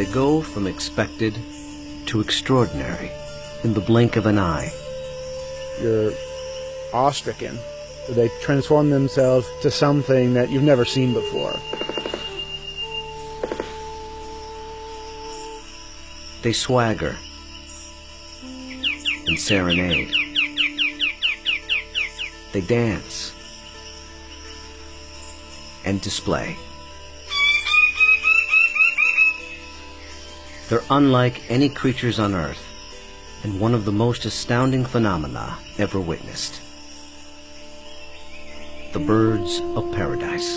They go from expected to extraordinary in the blink of an eye. You're awe-stricken. They transform themselves to something that you've never seen before. They swagger and serenade. They dance and display. They're unlike any creatures on Earth, and one of the most astounding phenomena ever witnessed. The birds of paradise.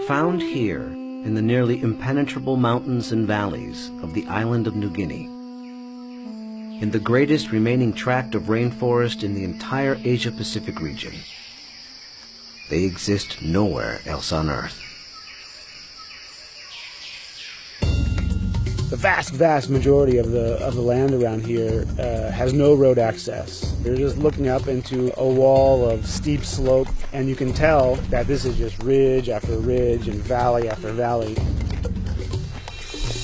Found here in the nearly impenetrable mountains and valleys of the island of New Guinea, in the greatest remaining tract of rainforest in the entire Asia-Pacific region, they exist nowhere else on Earth. The vast majority of the land around here has no road access. You're just looking up into a wall of steep slope, and you can tell that this is just ridge after ridge and valley after valley.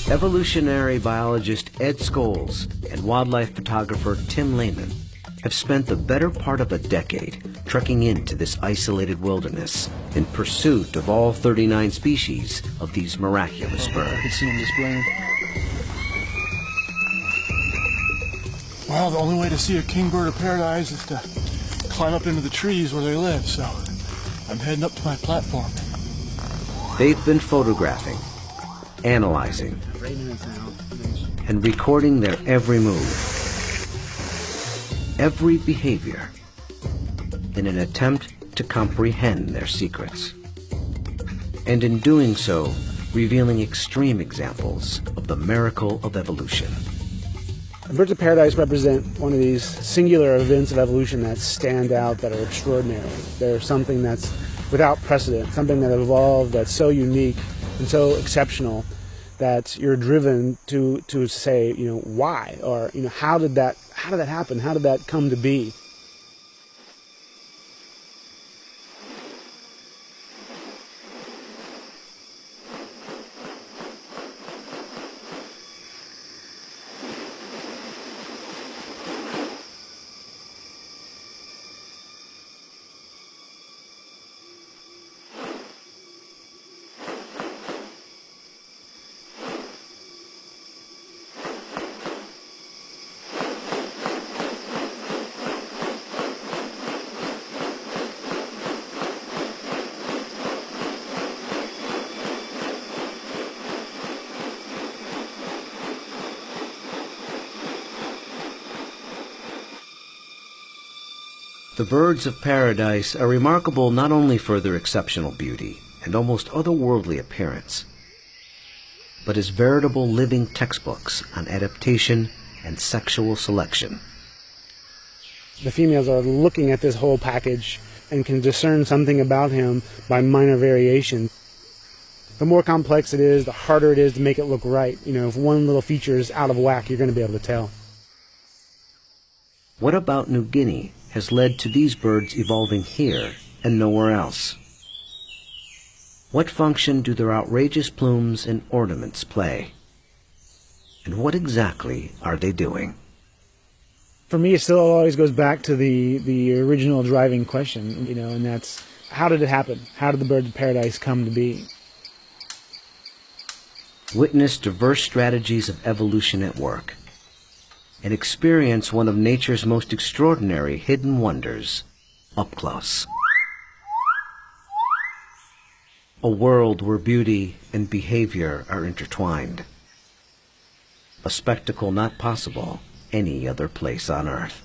Evolutionary biologist Ed Scholes and wildlife photographer Tim Lehman have spent the better part of a decade trekking into this isolated wilderness in pursuit of all 39 species of these miraculous birds. You can see them displaying. Well, the only way to see a kingbird of paradise is to climb up into the trees where they live, so I'm heading up to my platform. They've been photographing, analyzing, and recording their every move, every behavior, in an attempt to comprehend their secrets. And in doing so, revealing extreme examples of the miracle of evolution. Birds of paradise represent one of these singular events of evolution that stand out, that are extraordinary. They're something that's without precedent, something that evolved that's so unique and so exceptional that you're driven to say, why, or how did that happen? How did that come to be? The birds of paradise are remarkable not only for their exceptional beauty and almost otherworldly appearance, but as veritable living textbooks on adaptation and sexual selection. The females are looking at this whole package and can discern something about him by minor variation. The more complex it is, the harder it is to make it look right. If one little feature is out of whack, you're going to be able to tell. What about New Guinea has led to these birds evolving here and nowhere else? What function do their outrageous plumes and ornaments play? And what exactly are they doing? For me, it still always goes back to the original driving question, and that's, how did it happen? How did the birds of paradise come to be? Witness diverse strategies of evolution at work, and experience one of nature's most extraordinary hidden wonders up close. A world where beauty and behavior are intertwined. A spectacle not possible any other place on Earth.